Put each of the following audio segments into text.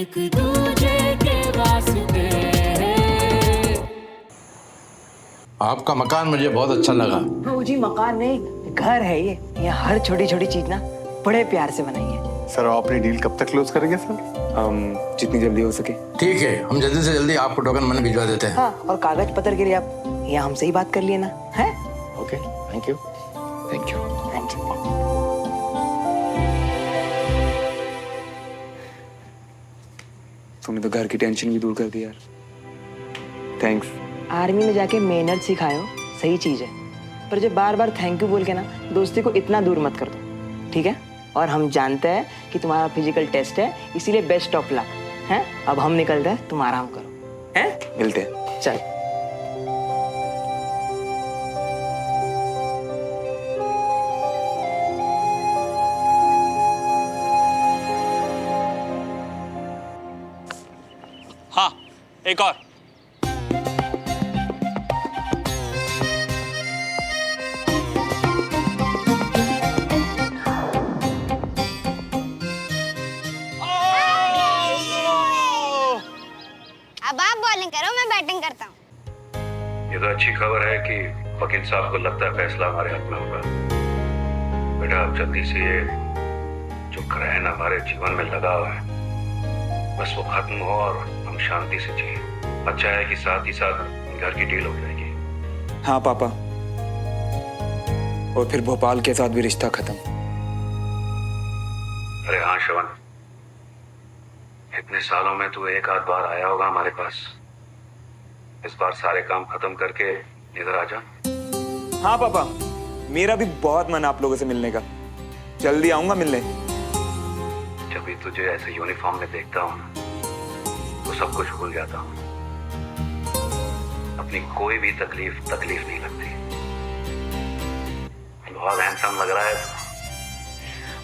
एक दूजे के वास्ते। आपका मकान मुझे बहुत अच्छा लगा। जी मकान नहीं, घर है ये। यहाँ हर छोटी छोटी चीज ना बड़े प्यार से बनाई है। सर आप अपनी डील कब तक क्लोज करेंगे सर? जितनी जल्दी हो सके। ठीक है, हम जल्दी से जल्दी आपको टोकन मनी भिजवा देते हैं। हाँ, और कागज पत्र के लिए आप यहाँ हमसे ही बात कर लिए ना, है? Okay, thank you. Thank you. Thank you. तुमने तो घर की टेंशन भी दूर कर दी यार। थैंक्स। आर्मी में जाके मेहनत सिखायो, सही चीज है, पर जब बार बार थैंक यू बोल के ना दोस्ती को इतना दूर मत कर दो, ठीक है? और हम जानते हैं कि तुम्हारा फिजिकल टेस्ट है, इसीलिए बेस्ट ऑफ लक है। अब हम निकलते हैं, तुम आराम करो, हैं? मिलते हैं। चल। हाँ, एक और। अब आप बॉलिंग करो, मैं बैटिंग करता हूँ। ये तो अच्छी खबर है कि वकील साहब को लगता है फैसला हमारे हाथ में होगा। बेटा अब जल्दी से ये जो ग्रहण हमारे जीवन में लगा हुआ है बस वो खत्म हो और हम शांति से जिए। अच्छा है कि साथ ही साथ घर की डील हो जाएगी। हाँ पापा, और फिर भोपाल के साथ भी रिश्ता खत्म। अरे हाँ श्रवण, इतने सालों में तू एक आध बार आया होगा हमारे पास। इस बार सारे काम खत्म करके इधर आ जा। हाँ पापा, मेरा भी बहुत मन आप लोगों से मिलने का। जल्दी आऊंगा मिलने। जब भी तुझे ऐसे यूनिफॉर्म में देखता हूँ ना तो सब कुछ भूल जाता हूँ। अपनी कोई भी तकलीफ नहीं लगती। बहुत हैंडसम लग रहा है।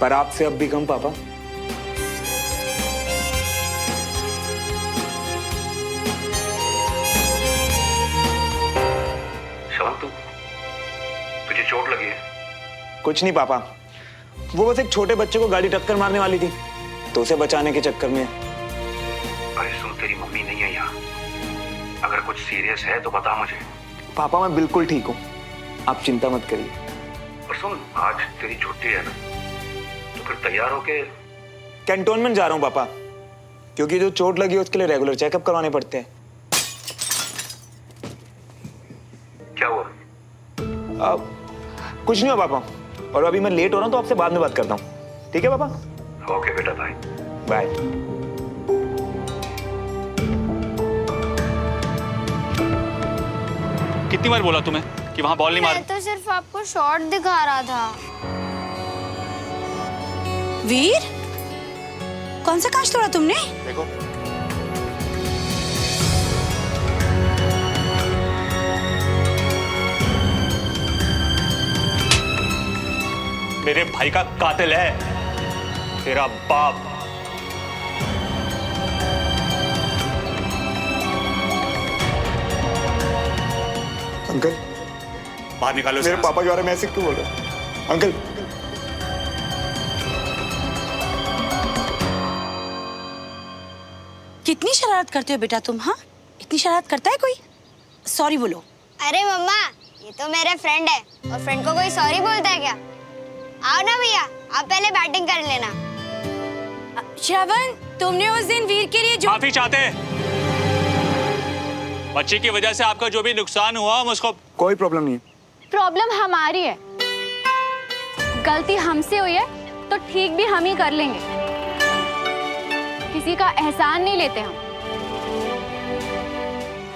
पर आपसे अब भी कम पापा। श्रवण तुझे चोट लगी है? कुछ नहीं पापा, वो बस एक छोटे बच्चे को गाड़ी टक्कर मारने वाली थी, तो उसे बचाने के चक्कर में। अरे सुन, तेरी मम्मी नहीं है यहाँ। अगर कुछ सीरियस है तो बता मुझे। पापा मैं बिल्कुल ठीक हूँ, आप चिंता मत करिए। और सुन, आज तेरी छुट्टी है ना, तो फिर तैयार होके। कैंटोनमेंट जा रहा हूँ पापा, क्योंकि जो चोट लगी है उसके लिए रेगुलर चेकअप करवाने पड़ते हैं। क्या हुआ? कुछ नहीं हुआ पापा, और अभी मैं लेट हो रहा हूँ तो आपसे बाद में बात करता हूँ, ठीक है पापा? ओके बेटा, बाय बाय। कितनी बार बोला तुम्हें कि वहां बॉल नहीं मार? मैं तो सिर्फ आपको शॉट दिखा रहा था। वीर, कौन सा कांच तोड़ा तुमने? देखो। मेरे भाई का कातिल है तेरा बाप। अंकल, बाहर निकालो मेरे पापा के बारे में ऐसे क्यों बोल रहे हो? अंकल, कितनी शरारत करते हो बेटा तुम? हाँ, इतनी शरारत करता है कोई? सॉरी बोलो। अरे मम्मा, ये तो मेरे फ्रेंड है, और फ्रेंड को कोई सॉरी बोलता है क्या? आओ ना भैया, आप पहले बैटिंग कर लेना। श्रवण, तुमने उस दिन वीर के लिए जो माफी चाहते हैं। बच्चे की वजह से आपका जो भी नुकसान हुआ हम उसको। कोई प्रॉब्लम नहीं है। प्रॉब्लम हमारी है। गलती हमसे हुई है तो ठीक भी हम ही कर लेंगे। किसी का एहसान नहीं लेते हम।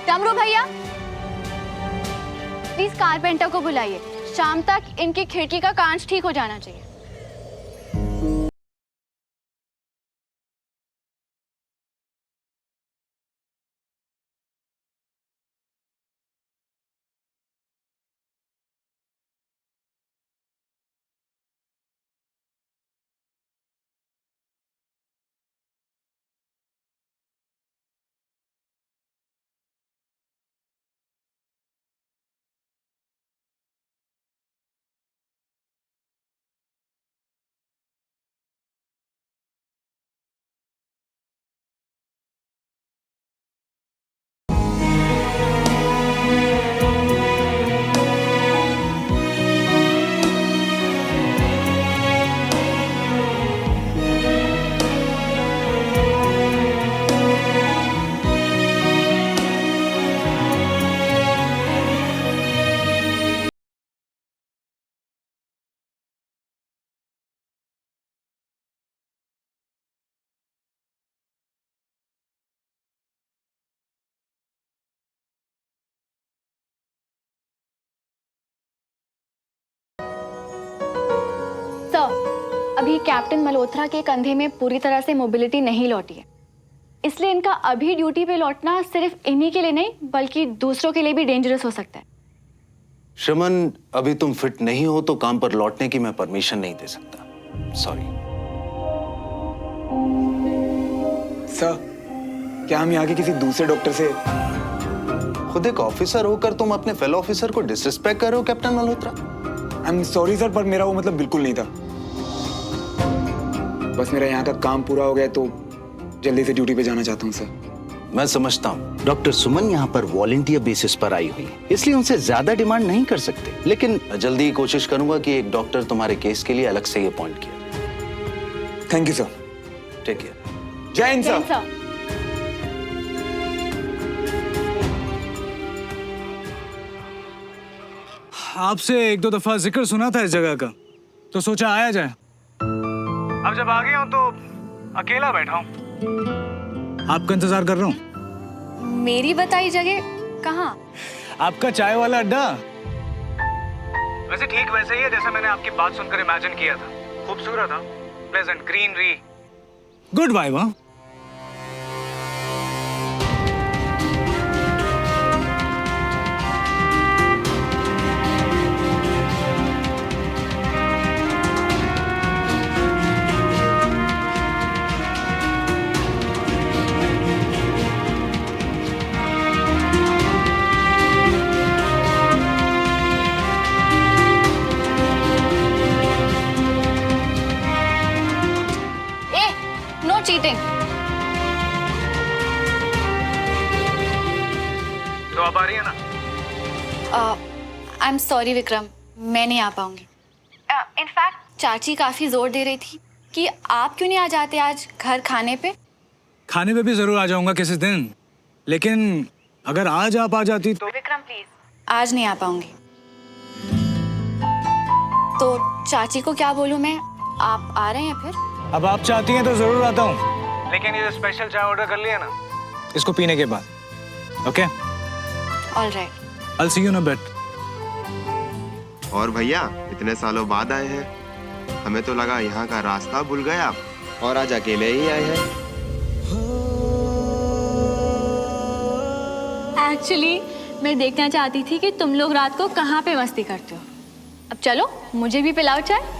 डमरू भैया, प्लीज कारपेंटर को बुलाइए। शाम तक इनकी खिड़की का कांच ठीक हो जाना चाहिए। अभी कैप्टन मल्होत्रा के कंधे में पूरी तरह से मोबिलिटी नहीं लौटी है, इसलिए इनका अभी ड्यूटी पे लौटना सिर्फ इन्हीं के लिए नहीं बल्कि दूसरों के लिए भी डेंजरस हो सकता है। श्रमन, अभी तुम फिट नहीं हो तो काम पर लौटने की मैं परमिशन नहीं दे सकता। सॉरी। सर, क्या हम यहाँ के किसी दूसरे डॉक्टर से? खुद एक ऑफिसर होकर तुम अपने फेलो ऑफिसर को डिसरिस्पेक्ट कर रहे हो captain Malhotra. I am sorry sir, पर मेरा वो मतलब बिल्कुल नहीं था। बस मेरा यहाँ का काम पूरा हो गया तो जल्दी से ड्यूटी पे जाना चाहता हूँ सर। मैं समझता हूँ डॉक्टर सुमन यहाँ पर वॉलंटियर बेसिस पर आई हुई है, इसलिए उनसे ज्यादा डिमांड नहीं कर सकते, लेकिन जल्दी ही कोशिश करूंगा कि एक डॉक्टर तुम्हारे केस के लिए अलग से ये अपॉइंट किया। Thank you sir. Take care. जय हिंद सर। आपसे एक दो दफा जिक्र सुना था इस जगह का, तो सोचा आया जाए। अब जब आ गया हूं तो अकेला बैठा हूं, आपका इंतजार कर रहा हूं। मेरी बताई जगह कहाँ? आपका चाय वाला अड्डा। वैसे ठीक वैसे ही है जैसे मैंने आपकी बात सुनकर इमेजिन किया था। खूबसूरत, प्लेजेंट ग्रीनरी, गुड वाइब। हाँ, चीटिंग। तो आप आ रही है ना? आई एम सॉरी विक्रम, मैं नहीं आ पाऊंगी। इनफैक्ट चाची काफी जोर दे रही थी कि आप क्यों नहीं आ जाते आज घर खाने पे। खाने पे भी जरूर आ जाऊंगा किसी दिन, लेकिन अगर आज आप आ जाती तो। विक्रम प्लीज। आज नहीं आ पाऊंगी। तो चाची को क्या बोलूं मैं, आप आ रहे हैं फिर? अब आप चाहती हैं तो जरूर आता हूँ, लेकिन ये स्पेशल चाय ऑर्डर कर लिया ना, इसको पीने के बाद। Okay? All right. I'll see you in a bit. और भैया इतने सालों बाद आए हैं, हमें तो लगा यहाँ का रास्ता भूल गए आप, और आज अकेले ही आए हैं। एक्चुअली मैं देखना चाहती थी कि तुम लोग रात को कहाँ पे मस्ती करते हो। अब चलो मुझे भी पिलाओ चाय।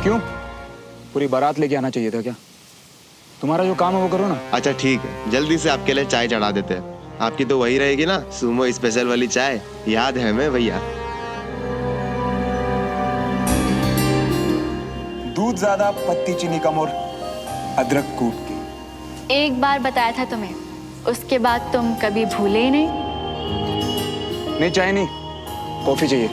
क्यों? पूरी बारात लेके आना चाहिए था क्या? तुम्हारा जो काम है वो करो ना। अच्छा ठीक है, जल्दी से आपके लिए चाय चढ़ा देते हैं। आपकी तो वही रहेगी ना, सुमो स्पेशल वाली चाय, याद है हमें भैया। दूध ज्यादा, पत्ती चीनी कम और अदरक कूट के। एक बार बताया था तुम्हें, उसके बाद तुम कभी भूले ही नहीं। नहीं चाय नहीं, कॉफी चाहिए।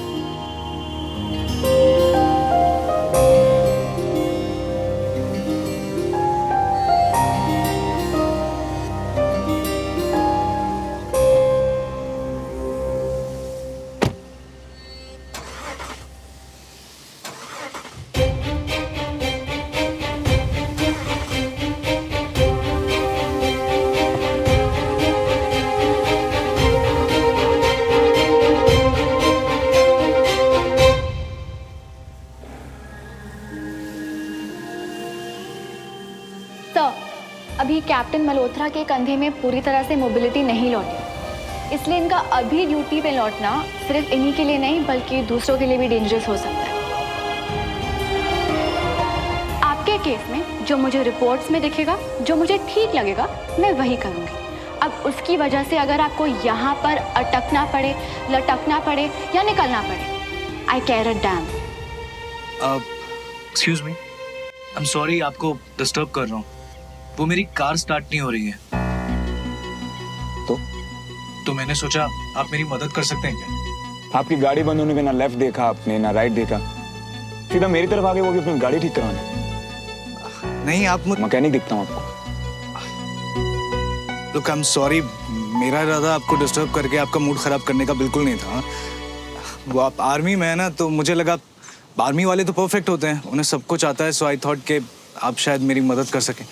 अभी कैप्टन मल्होत्रा के कंधे में पूरी तरह से मोबिलिटी नहीं लौटी, इसलिए इनका अभी ड्यूटी पे लौटना सिर्फ इन्हीं के लिए नहीं बल्कि दूसरों के लिए भी डेंजरस हो सकता है। आपके केस में जो मुझे रिपोर्ट्स में दिखेगा, जो मुझे ठीक लगेगा, मैं वही करूँगी। अब उसकी वजह से अगर आपको यहाँ पर अटकना पड़े, लटकना पड़े या निकलना पड़े, I care a damn. Excuse me, I am sorry आपको डिस्टर्ब कर रहा हूँ। वो मेरी कार स्टार्ट नहीं हो रही है। तो मैंने सोचा आप मेरी मदद कर सकते हैं क्या? आपकी गाड़ी बंद होने पे ना लेफ्ट देखा आपने ना राइट देखा, सीधा मेरी तरफ आ गए, वो भी अपनी गाड़ी ठीक कराने। नहीं, आप मैकेनिक दिखता हूँ आपको। लुक, आई एम सॉरी, मेरा इरादा आपको डिस्टर्ब करके आपका मूड खराब करने का बिल्कुल नहीं था। वो आप आर्मी में है ना, तो मुझे लगा आर्मी वाले तो परफेक्ट होते हैं, उन्हें सब कुछ आता है, सो आई थॉट कि आप शायद मेरी मदद कर सकें।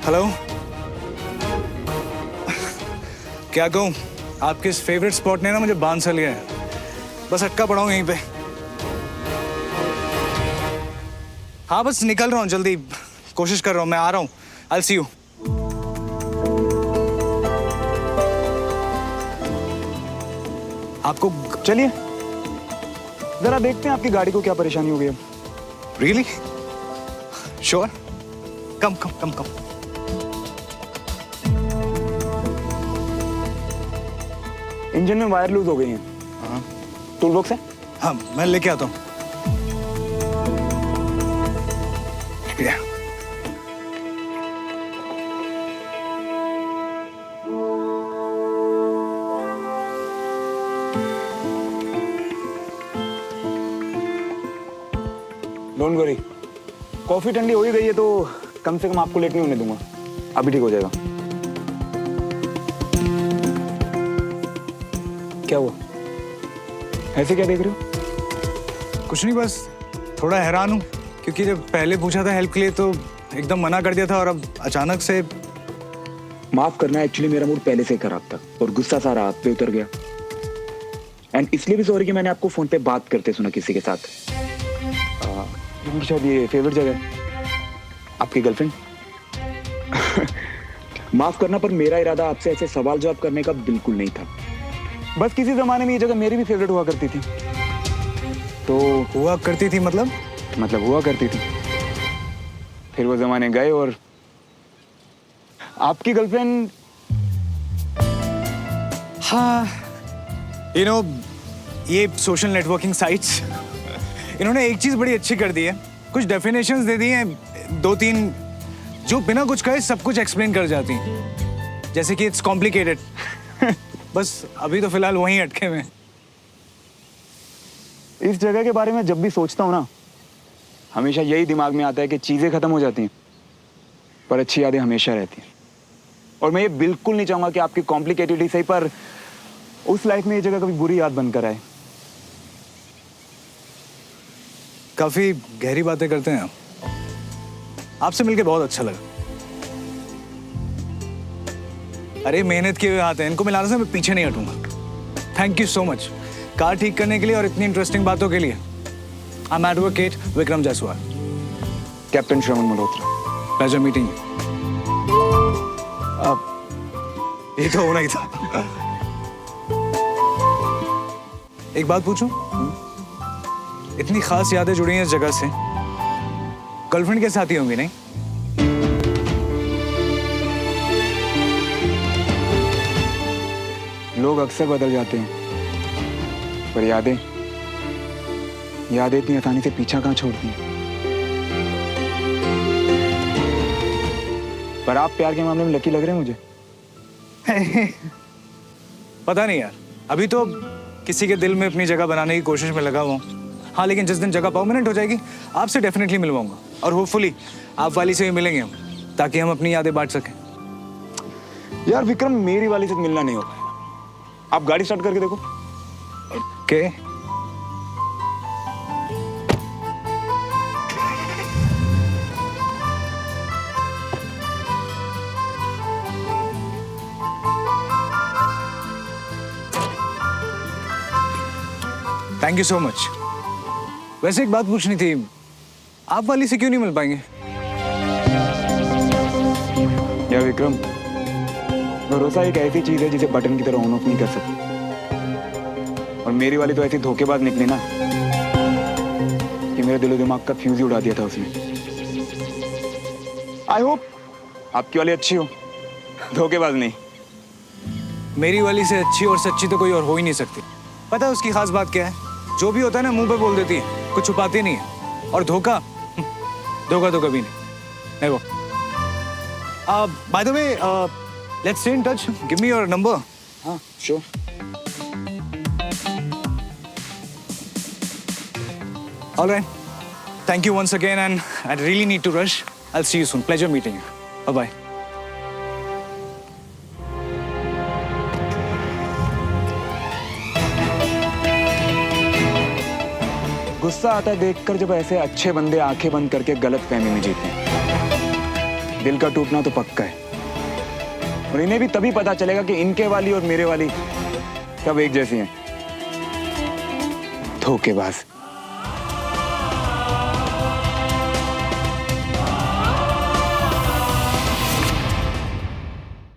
हेलो, क्या कहूँ, आपके इस फेवरेट स्पॉट ने ना मुझे बांध सा लिया है, बस अटका पड़ा हूँ यहीं पे। हाँ बस निकल रहा हूँ, जल्दी कोशिश कर रहा हूँ, मैं आ रहा हूँ। I'll see you। आपको चलिए जरा देखते हैं आपकी गाड़ी को क्या परेशानी हो गई है। रियली श्योर, कम कम कम कम। इंजन में वायर लूज हो गई है। हाँ टूल बॉक्स है? हाँ मैं लेके आता हूँ। डोंट वरी, कॉफी ठंडी हो ही गई है तो कम से कम आपको लेट नहीं होने दूंगा, अभी ठीक हो जाएगा। क्या हुआ, ऐसे क्या देख रहे हो? कुछ नहीं, बस थोड़ा हैरान हूँ क्योंकि जब पहले पूछा था हेल्प के लिए तो एकदम मना कर दिया था, और अब अचानक से। माफ करना, एक्चुअली मेरा मूड पहले से खराब था और गुस्सा सारा आप पे उतर गया। एंड इसलिए भी सॉरी कि मैंने आपको फोन पे बात करते सुना किसी के साथ। शायद ये फेवरेट जगह है आपकी गर्लफ्रेंड। माफ करना, पर मेरा इरादा आपसे ऐसे सवाल जवाब करने का बिल्कुल नहीं था। बस किसी जमाने में ये जगह मेरी भी फेवरेट हुआ करती थी। तो हुआ करती थी मतलब हुआ करती थी, फिर वो जमाने गए और आपकी गर्लफ्रेंड। हाँ यू नो, ये सोशल नेटवर्किंग साइट्स इन्होंने एक चीज बड़ी अच्छी कर दी है, कुछ डेफिनेशंस दे दी हैं, 2-3 जो बिना कुछ कहे सब कुछ एक्सप्लेन कर जाती हैं, जैसे कि इट्स कॉम्प्लिकेटेड। बस अभी तो फिलहाल वहीं अटके हुए हैं। इस जगह के बारे में जब भी सोचता हूँ ना, हमेशा यही दिमाग में आता है कि चीजें खत्म हो जाती हैं पर अच्छी यादें हमेशा रहती हैं। और मैं ये बिल्कुल नहीं चाहूंगा कि आपकी कॉम्प्लिकेटेड ही सही, पर उस लाइफ में ये जगह कभी बुरी याद बनकर आए। काफी गहरी बातें करते हैं आप। आपसे मिलके बहुत अच्छा लगा। अरे मेहनत किए हुए हाथ हैं, इनको मिलाने से मैं पीछे नहीं हटूंगा। Thank you so much car ठीक करने के लिए और इतनी इंटरेस्टिंग बातों के लिए। I am advocate Vikram Jaiswal. Captain Shravan Malhotra. Pleasure meeting you. ये तो होना ही था। एक बात पूछूं? इतनी खास यादें जुड़ी हैं इस जगह से, गर्लफ्रेंड के साथ ही होंगी नहीं? लोग अक्सर बदल जाते हैं पर यादें इतनी आसानी से पीछा कहाँ छोड़ती हैं। पर आप प्यार के मामले में लकी लग रहे हैं मुझे। पता नहीं यार, अभी तो किसी के दिल में अपनी जगह बनाने की कोशिश में लगा हुआ हूँ। हाँ लेकिन जिस दिन जगह परमानेंट हो जाएगी आपसे डेफिनेटली मिलवाऊंगा, और होपफुली आप वाली से भी मिलेंगे हम, ताकि हम अपनी यादें बांट सकें। यार विक्रम, मेरी वाली से मिलना नहीं हो पाएगा। आप गाड़ी स्टार्ट करके देखो। Okay thank you so much. वैसे एक बात पूछनी थी, आप वाली से क्यों नहीं मिल पाएंगे? यार विक्रम, भरोसा एक ऐसी चीज है जिसे बटन की तरह ऑन ऑफ नहीं कर सकती, और मेरी वाली तो ऐसी धोखेबाज निकली ना कि मेरे दिलो दिमाग का फ्यूज ही उड़ा दिया था उसने। आई होप आपकी वाली अच्छी हो, धोखेबाज नहीं। मेरी वाली से अच्छी और सच्ची तो कोई और हो ही नहीं सकती। पता है उसकी खास बात क्या है? जो भी होता है ना मुंह पे बोल देती है, कुछ छुपाती नहीं है। और धोखा तो कभी नहीं। Never. By the way, let's stay in touch. Give me your number. हाँ sure. All right. Thank you once again, and I really need to rush. I'll see you soon. Pleasure meeting you. Bye bye. गुस्सा आता है देखकर जब ऐसे अच्छे बंदे आंखें बंद करके गलत फहमी में जीते हैं। दिल का टूटना तो पक्का है, और इन्हें भी तभी पता चलेगा कि इनके वाली और मेरे वाली कब एक जैसी हैं। धोखेबाज।